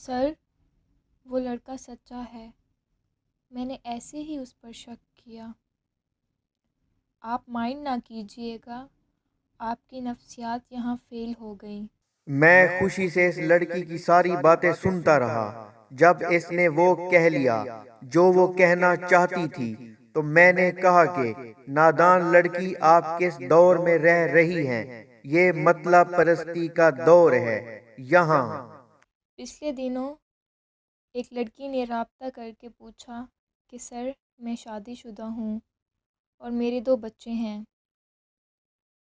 سر، وہ لڑکا سچا ہے، میں نے ایسے ہی اس پر شک کیا۔ آپ مائنڈ نہ کیجیے گا، آپ کی نفسیات یہاں فیل ہو گئیں۔ میں خوشی سے اس لڑکی کی ساری باتیں سنتا رہا۔ جب اس نے وہ کہہ لیا جو وہ کہنا چاہتی تھی تو میں نے کہا کہ نادان لڑکی، آپ کس دور میں رہ رہی ہیں؟ یہ مطلب پرستی کا دور ہے یہاں۔ پچھلے دنوں ایک لڑکی نے رابطہ کر کے پوچھا کہ سر، میں شادی شدہ ہوں اور میرے 2 بچے ہیں۔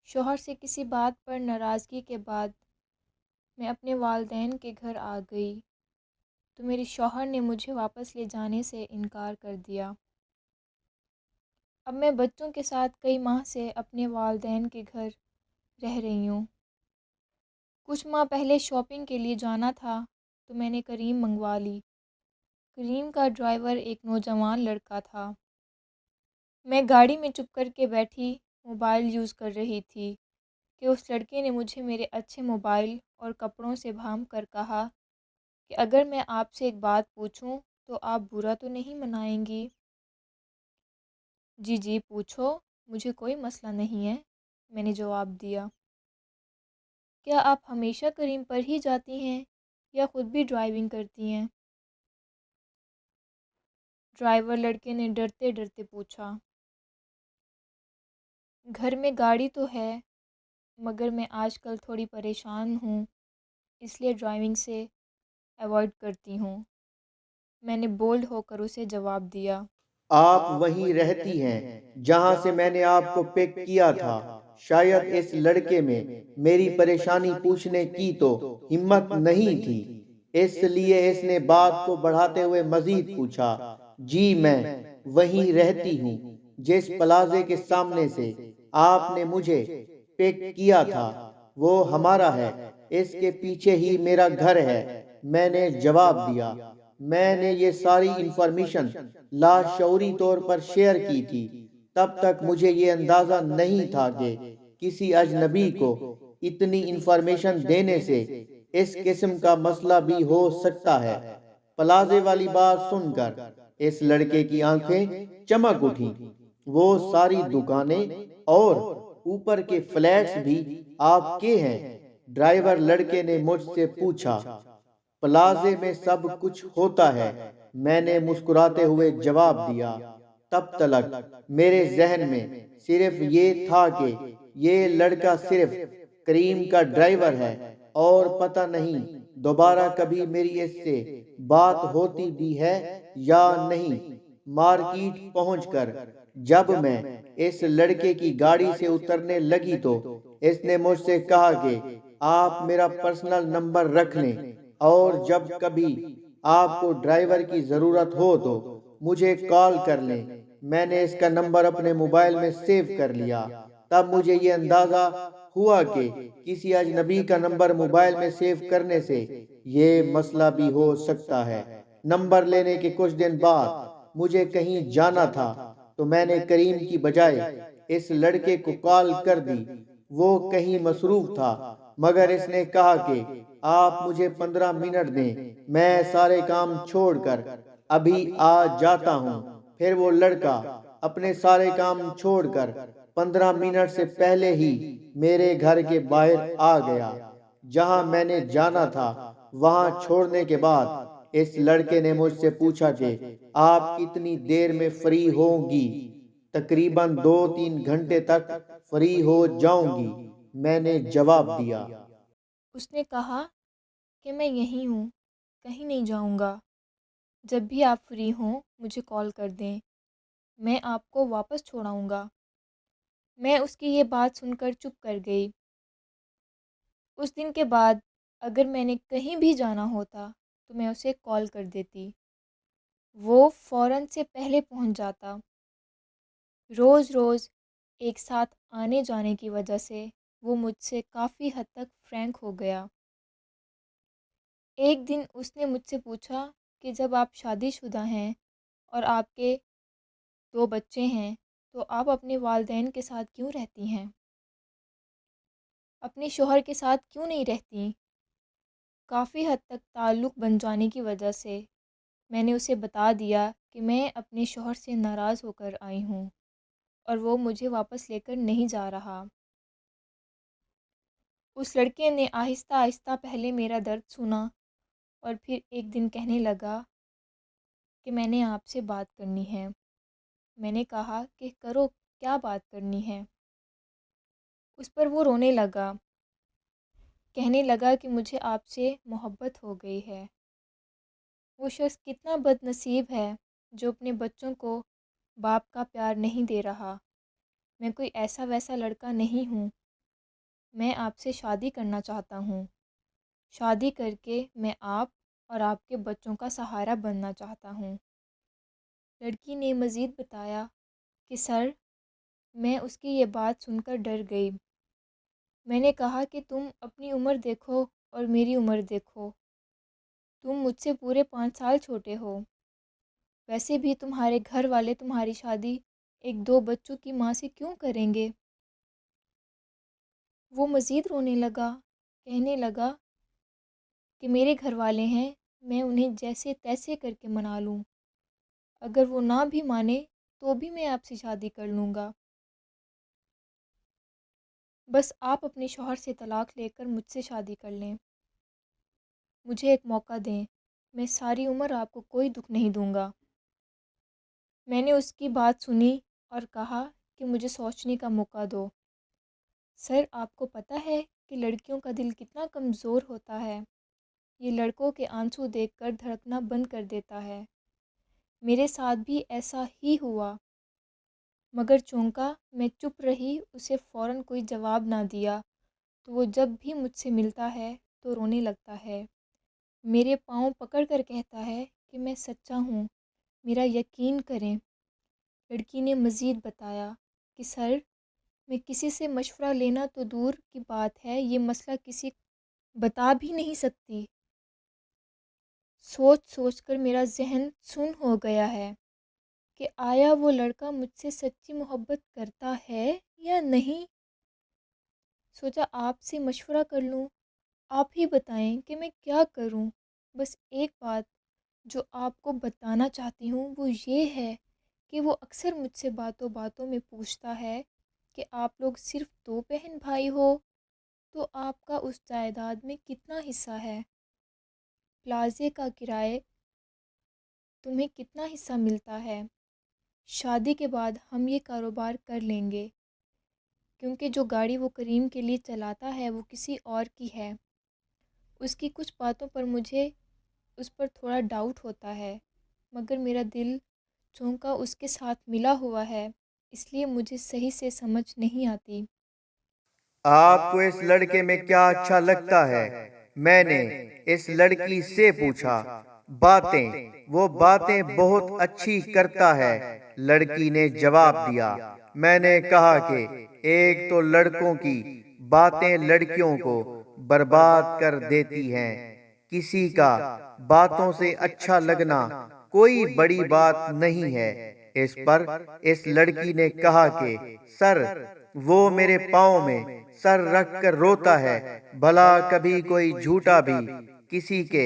شوہر سے کسی بات پر ناراضگی کے بعد میں اپنے والدین کے گھر آ گئی تو میرے شوہر نے مجھے واپس لے جانے سے انکار کر دیا۔ اب میں بچوں کے ساتھ کئی ماہ سے اپنے والدین کے گھر رہ رہی ہوں۔ کچھ ماہ پہلے شاپنگ کے لیے جانا تھا تو میں نے کریم منگوا لی۔ کریم کا ڈرائیور ایک نوجوان لڑکا تھا۔ میں گاڑی میں چپ کر کے بیٹھی موبائل یوز کر رہی تھی کہ اس لڑکے نے مجھے میرے اچھے موبائل اور کپڑوں سے بھانپ کر کہا کہ اگر میں آپ سے ایک بات پوچھوں تو آپ برا تو نہیں منائیں گی؟ جی جی پوچھو، مجھے کوئی مسئلہ نہیں ہے، میں نے جواب دیا۔ کیا آپ ہمیشہ کریم پر ہی جاتی ہیں یا خود بھی ڈرائیونگ کرتی ہیں؟ ڈرائیور لڑکے نے ڈرتے ڈرتے پوچھا۔ گھر میں گاڑی تو ہے مگر میں آج کل تھوڑی پریشان ہوں، اس لیے ڈرائیونگ سے ایوائڈ کرتی ہوں، میں نے بولڈ ہو کر اسے جواب دیا۔ آپ وہیں رہتی ہیں جہاں سے میں نے آپ کو پک کیا تھا۔ شاید اس لڑکے میں میری پریشانی پوچھنے کی تو ہمت نہیں تھی، اس لیے اس نے بات کو بڑھاتے ہوئے مزید پوچھا۔ جی میں وہیں رہتی ہوں، جس پلازے کے سامنے سے آپ نے مجھے پک کیا تھا وہ ہمارا ہے، اس کے پیچھے ہی میرا گھر ہے، میں نے جواب دیا۔ میں نے یہ ساری انفارمیشن لاشعوری طور پر شیئر کی تھی، تب تک مجھے یہ اندازہ نہیں تھا کہ کسی اجنبی کو اتنی انفارمیشن دینے سے اس قسم کا مسئلہ بھی ہو سکتا ہے۔ پلازے والی بات سن کر اس لڑکے کی آنکھیں چمک اٹھیں۔ وہ ساری دکانیں اور اوپر کے فلیٹس بھی آپ کے ہیں؟ ڈرائیور لڑکے نے مجھ سے پوچھا۔ پلازے میں سب کچھ ہوتا ہے، میں نے مسکراتے ہوئے جواب دیا۔ تب تلک میرے ذہن میں صرف یہ تھا کہ یہ لڑکا صرف کریم کا ڈرائیور ہے اور پتہ نہیں دوبارہ کبھی میری اس سے بات ہوتی بھی ہے یا نہیں۔ مارکیٹ پہنچ کر جب میں اس لڑکے کی گاڑی سے اترنے لگی تو اس نے مجھ سے کہا کہ آپ میرا پرسنل نمبر رکھ لیں اور جب کبھی آپ کو ڈرائیور کی ضرورت ہو تو مجھے کال کر لیں۔ میں نے اس کا نمبر اپنے موبائل میں سیو کر لیا۔ تب مجھے یہ اندازہ ہوا کہ کسی اجنبی کا نمبر موبائل میں سیو کرنے سے یہ مسئلہ بھی ہو سکتا ہے۔ نمبر لینے کے کچھ دن بعد مجھے کہیں جانا تھا تو میں نے کریم کی بجائے اس لڑکے کو کال کر دی۔ وہ کہیں مصروف تھا مگر اس نے کہا کہ آپ مجھے 15 منٹ دیں، میں سارے کام چھوڑ کر ابھی آ جاتا ہوں۔ پھر وہ لڑکا اپنے سارے کام چھوڑ کر 15 منٹ سے پہلے ہی میرے گھر کے باہر آ گیا۔ جہاں میں نے جانا تھا وہاں چھوڑنے کے بعد اس لڑکے نے مجھ سے پوچھا کہ آپ کتنی دیر میں فری ہوں گی؟ تقریباً 2-3 گھنٹے تک فری ہو جاؤں گی، میں نے جواب دیا۔ اس نے کہا کہ میں یہیں ہوں، کہیں نہیں جاؤں گا، جب بھی آپ فری ہوں مجھے کال کر دیں، میں آپ کو واپس چھوڑاؤں گا۔ میں اس کی یہ بات سن کر چپ کر گئی۔ اس دن کے بعد اگر میں نے کہیں بھی جانا ہوتا تو میں اسے کال کر دیتی، وہ فوراً سے پہلے پہنچ جاتا۔ روز روز ایک ساتھ آنے جانے کی وجہ سے وہ مجھ سے کافی حد تک فرینک ہو گیا۔ ایک دن اس نے مجھ سے پوچھا کہ جب آپ شادی شدہ ہیں اور آپ کے 2 بچے ہیں تو آپ اپنے والدین کے ساتھ کیوں رہتی ہیں؟ اپنے شوہر کے ساتھ کیوں نہیں رہتی؟ کافی حد تک تعلق بن جانے کی وجہ سے میں نے اسے بتا دیا کہ میں اپنے شوہر سے ناراض ہو کر آئی ہوں اور وہ مجھے واپس لے کر نہیں جا رہا۔ اس لڑکے نے آہستہ آہستہ پہلے میرا درد سنا اور پھر ایک دن کہنے لگا کہ میں نے آپ سے بات کرنی ہے۔ میں نے کہا کہ کرو، کیا بات کرنی ہے؟ اس پر وہ رونے لگا، کہنے لگا کہ مجھے آپ سے محبت ہو گئی ہے۔ وہ شخص کتنا بد نصیب ہے جو اپنے بچوں کو باپ کا پیار نہیں دے رہا۔ میں کوئی ایسا ویسا لڑکا نہیں ہوں، میں آپ سے شادی کرنا چاہتا ہوں۔ شادی کر کے میں آپ اور آپ کے بچوں کا سہارا بننا چاہتا ہوں۔ لڑکی نے مزید بتایا کہ سر، میں اس کی یہ بات سن کر ڈر گئی۔ میں نے کہا کہ تم اپنی عمر دیکھو اور میری عمر دیکھو، تم مجھ سے پورے 5 سال چھوٹے ہو۔ ویسے بھی تمہارے گھر والے تمہاری شادی ایک 2 بچوں کی ماں سے کیوں کریں گے؟ وہ مزید رونے لگا، کہنے لگا کہ میرے گھر والے ہیں، میں انہیں جیسے تیسے کر کے منا لوں، اگر وہ نہ بھی مانے تو بھی میں آپ سے شادی کر لوں گا۔ بس آپ اپنے شوہر سے طلاق لے کر مجھ سے شادی کر لیں، مجھے ایک موقع دیں، میں ساری عمر آپ کو کوئی دکھ نہیں دوں گا۔ میں نے اس کی بات سنی اور کہا کہ مجھے سوچنے کا موقع دو۔ سر، آپ کو پتہ ہے کہ لڑکیوں کا دل کتنا کمزور ہوتا ہے؟ یہ لڑکوں کے آنسو دیکھ کر دھڑکنا بند کر دیتا ہے۔ میرے ساتھ بھی ایسا ہی ہوا، مگر چونکہ میں چپ رہی، اسے فوراً کوئی جواب نہ دیا، تو وہ جب بھی مجھ سے ملتا ہے تو رونے لگتا ہے، میرے پاؤں پکڑ کر کہتا ہے کہ میں سچا ہوں، میرا یقین کریں۔ لڑکی نے مزید بتایا کہ سر، میں کسی سے مشورہ لینا تو دور کی بات ہے، یہ مسئلہ کسی کو بتا بھی نہیں سکتی۔ سوچ سوچ کر میرا ذہن سن ہو گیا ہے کہ آیا وہ لڑکا مجھ سے سچی محبت کرتا ہے یا نہیں۔ سوچا آپ سے مشورہ کر لوں، آپ ہی بتائیں کہ میں کیا کروں۔ بس ایک بات جو آپ کو بتانا چاہتی ہوں وہ یہ ہے کہ وہ اکثر مجھ سے باتوں باتوں میں پوچھتا ہے کہ آپ لوگ صرف 2 بہن بھائی ہو تو آپ کا اس جائیداد میں کتنا حصہ ہے؟ پلازے کا کرایہ تمہیں کتنا حصہ ملتا ہے؟ شادی کے بعد ہم یہ کاروبار کر لیں گے، کیونکہ جو گاڑی وہ کریم کے لیے چلاتا ہے وہ کسی اور کی ہے۔ اس کی کچھ باتوں پر مجھے اس پر تھوڑا ڈاؤٹ ہوتا ہے، مگر میرا دل چونکہ اس کے ساتھ ملا ہوا ہے، اس لیے مجھے صحیح سے سمجھ نہیں آتی۔ آپ کو اس لڑکے میں کیا اچھا لگتا ہے؟ میں نے اس لڑکی سے پوچھا۔ باتیں، وہ باتیں بہت اچھی کرتا ہے، لڑکی نے جواب دیا۔ میں نے کہا کہ ایک تو لڑکوں کی باتیں لڑکیوں کو برباد کر دیتی ہیں، کسی کا باتوں سے اچھا لگنا کوئی بڑی بات نہیں ہے۔ اس پر اس لڑکی نے کہا کہ سر، وہ میرے پاؤں میں سر رکھ کر روتا ہے، بھلا کبھی کوئی جھوٹا بھی کسی کے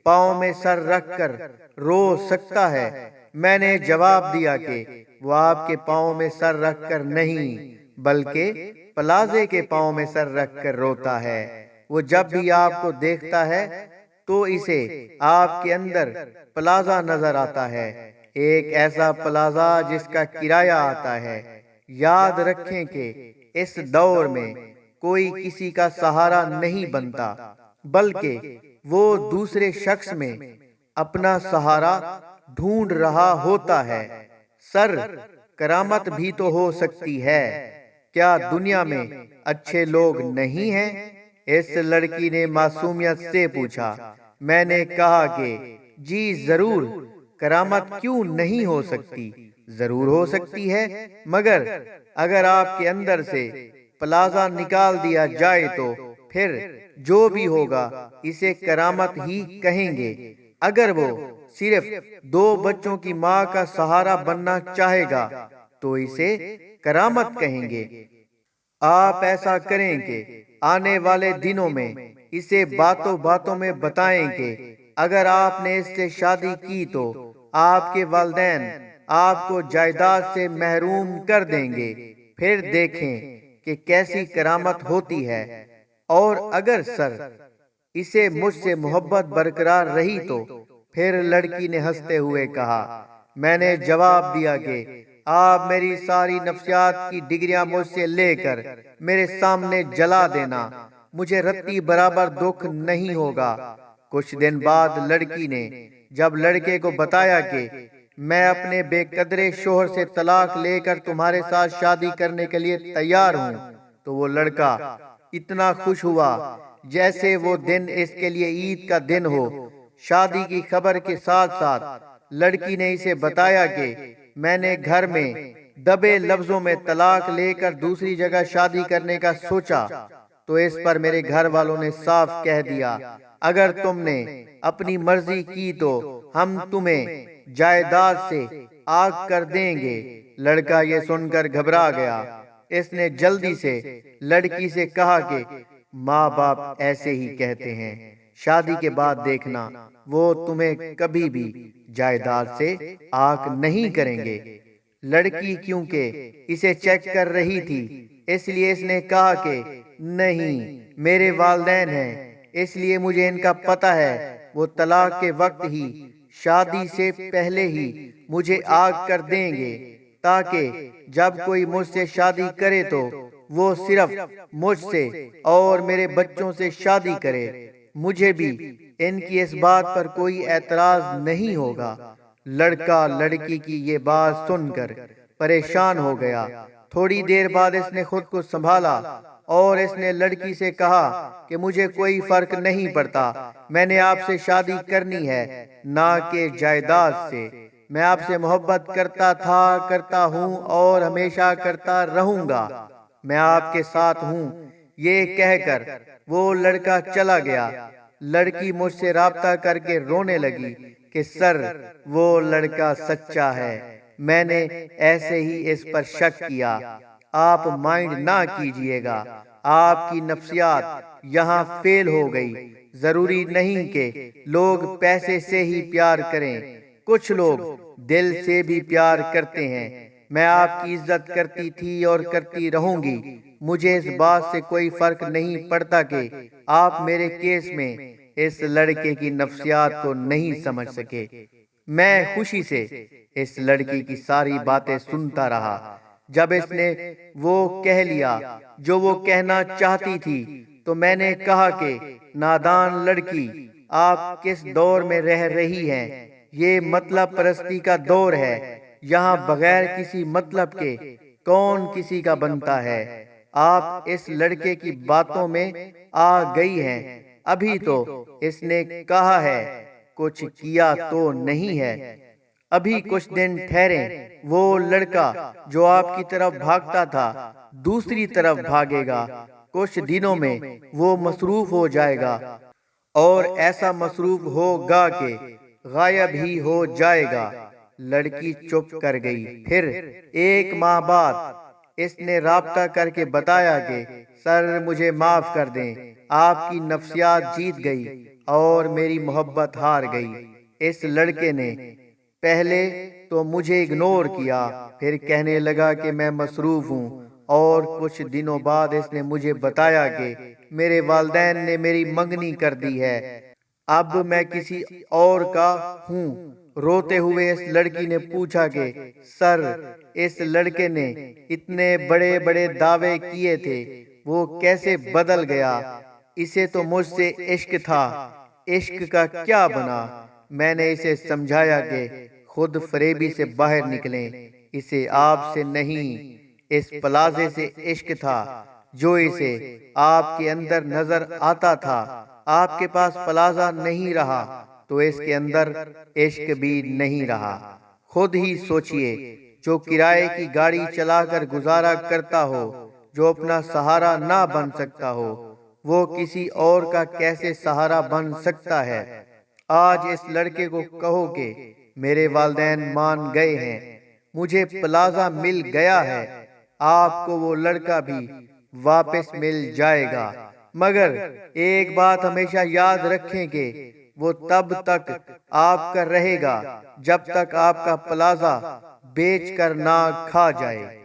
پاؤں میں سر رکھ کر رو سکتا ہے؟ میں نے جواب دیا کہ وہ آپ کے پاؤں میں سر رکھ کر نہیں بلکہ پلازے کے پاؤں میں سر رکھ کر روتا ہے۔ وہ جب بھی آپ کو دیکھتا ہے تو اسے آپ کے اندر پلازا نظر آتا ہے، ایک ایسا پلازا جس کا کرایہ آتا ہے۔ یاد رکھیں کہ اس دور میں کوئی کسی کا سہارا نہیں بنتا، بلکہ وہ دوسرے شخص میں اپنا سہارا ڈھونڈ رہا ہوتا ہے۔ سر، کرامت بھی تو ہو سکتی ہے، کیا دنیا میں اچھے لوگ نہیں ہیں؟ اس لڑکی نے معصومیت سے پوچھا۔ میں نے کہا کہ جی ضرور، کرامت کیوں نہیں ہو سکتی؟ ضرور ہو سکتی ہے، مگر اگر آپ کے اندر سے پلازا نکال دیا جائے تو پھر جو بھی ہوگا اسے کرامت ہی کہیں گے۔ اگر وہ صرف 2 بچوں کی ماں کا سہارا بننا چاہے گا تو اسے کرامت کہیں گے۔ آپ ایسا کریں کہ آنے والے دنوں میں اسے باتوں باتوں میں بتائیں کہ اگر آپ نے اس سے شادی کی تو آپ کے والدین آپ کو جائیداد سے محروم کر دیں گے، پھر دیکھیں کہ کیسی کرامت ہوتی ہے۔ اور اگر سر اسے مجھ سے محبت برقرار رہی تو پھر لڑکی نے ہنستے ہوئے کہا، میں نے جواب دیا کہ آپ میری ساری نفسیات کی ڈگریاں مجھ سے لے کر میرے سامنے جلا دینا، مجھے رتی برابر دکھ نہیں ہوگا۔ کچھ دن بعد لڑکی نے جب لڑکے کو بتایا کہ میں اپنے بے قدرے شوہر سے طلاق لے کر تمہارے ساتھ شادی کرنے کے لیے تیار ہوں، تو وہ لڑکا اتنا خوش ہوا جیسے وہ دن اس کے لیے عید کا دن ہو۔ شادی کی خبر کے ساتھ ساتھ لڑکی نے اسے بتایا کہ میں نے گھر میں دبے لفظوں میں طلاق لے کر دوسری جگہ شادی کرنے کا سوچا، تو اس پر میرے گھر والوں نے صاف کہہ دیا اگر تم نے اپنی مرضی کی تو ہم تمہیں جائیداد سے آگ کر دیں گے۔ لڑکا یہ سن کر گھبرا گیا۔ اس نے جلدی سے لڑکی سے کہا کہ ماں باپ ایسے ہی کہتے ہیں، شادی کے بعد دیکھنا وہ تمہیں کبھی بھی جائیداد سے آگ نہیں کریں گے۔ لڑکی کیونکہ اسے چیک کر رہی تھی، اس لیے اس نے کہا کہ نہیں، میرے والدین ہیں، اس لیے مجھے ان کا پتہ ہے، وہ طلاق کے وقت ہی شادی سے پہلے ہی مجھے آگ کر دیں گے، تاکہ جب کوئی مجھ سے شادی کرے تو وہ صرف مجھ سے اور میرے بچوں سے شادی کرے، مجھے بھی ان کی اس بات پر کوئی اعتراض نہیں ہوگا۔ لڑکا لڑکی کی یہ بات سن کر پریشان ہو گیا۔ تھوڑی دیر بعد اس نے خود کو سنبھالا اور اس نے لڑکی سے کہا کہ مجھے کوئی فرق نہیں پڑتا، میں نے آپ سے شادی کرنی ہے، نہ کہ جائیداد سے۔ میں آپ سے محبت کرتا تھا، کرتا ہوں اور ہمیشہ کرتا رہوں گا، میں آپ کے ساتھ ہوں۔ یہ کہہ کر وہ لڑکا چلا گیا۔ لڑکی مجھ سے رابطہ کر کے رونے لگی کہ سر وہ لڑکا سچا ہے، میں نے ایسے ہی اس پر شک کیا، آپ مائنڈ نہ کیجئے گا، آپ کی نفسیات یہاں فیل ہو گئی۔ ضروری نہیں کہ لوگ پیسے سے ہی پیار کریں، کچھ لوگ دل سے بھی پیار کرتے ہیں۔ میں آپ کی عزت کرتی تھی اور کرتی رہوں گی، مجھے اس بات سے کوئی فرق نہیں پڑتا کہ آپ میرے کیس میں اس لڑکے کی نفسیات کو نہیں سمجھ سکے۔ میں خوشی سے اس لڑکی کی ساری باتیں سنتا رہا۔ جب اس نے وہ کہہ لیا جو وہ کہنا چاہتی تھی، تو میں نے کہا کہ نادان لڑکی، آپ کس دور میں رہ رہی ہیں؟ یہ مطلب پرستی کا دور ہے، یہاں بغیر کسی مطلب کے کون کسی کا بنتا ہے؟ آپ اس لڑکے کی باتوں میں آ گئی ہیں، ابھی تو اس نے کہا ہے، کچھ کیا تو نہیں ہے۔ ابھی کچھ دن ٹھہریں، وہ لڑکا جو آپ کی طرف بھاگتا تھا دوسری طرف بھاگے گا، کچھ دنوں میں وہ مصروف ہو جائے گا، اور ایسا مصروف ہوگا کہ غائب ہی ہو جائے گا۔ لڑکی چپ کر گئی۔ پھر ایک ماہ بعد اس نے رابطہ کر کے بتایا کہ سر مجھے معاف کر دیں، آپ کی نفسیات جیت گئی اور میری محبت ہار گئی۔ اس لڑکے نے پہلے تو مجھے اگنور کیا، پھر کہنے لگا کہ میں مصروف ہوں، اور کچھ دنوں بعد اس نے مجھے بتایا کہ میرے والدین نے میری منگنی کر دی ہے، اب میں کسی اور کا ہوں۔ روتے ہوئے اس لڑکی نے پوچھا کہ سر اس لڑکے نے اتنے بڑے بڑے دعوے کیے تھے، وہ کیسے بدل گیا؟ اسے تو مجھ سے عشق تھا، عشق کا کیا بنا؟ میں نے اسے سمجھایا کہ خود فریبی سے باہر نکلیں، اسے آپ سے نہیں اس پلازے سے عشق تھا جو اسے آپ کے اندر نظر آتا تھا۔ آپ کے پاس پلازہ نہیں رہا تو اس کے اندر عشق بھی نہیں رہا۔ خود ہی سوچئے، جو کرائے کی گاڑی چلا کر گزارا کرتا ہو، جو اپنا سہارا نہ بن سکتا ہو، وہ کسی اور کا کیسے سہارا بن سکتا ہے؟ آج اس لڑکے کو کہو کہ میرے والدین مان گئے ہیں، مجھے پلازہ مل گیا ہے، آپ کو وہ لڑکا بھی واپس مل جائے گا، مگر ایک بات ہمیشہ یاد رکھیں کہ وہ تب تک آپ کا رہے گا جب تک آپ کا پلازہ بیچ کر نہ کھا جائے۔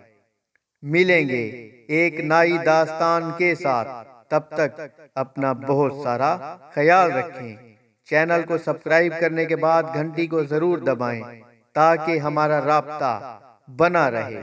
ملیں گے ایک نئی داستان کے ساتھ، تب تک اپنا بہت سارا خیال رکھیں۔ چینل کو سبسکرائب کرنے کے بعد گھنٹی کو ضرور دبائیں تاکہ ہمارا رابطہ بنا رہے۔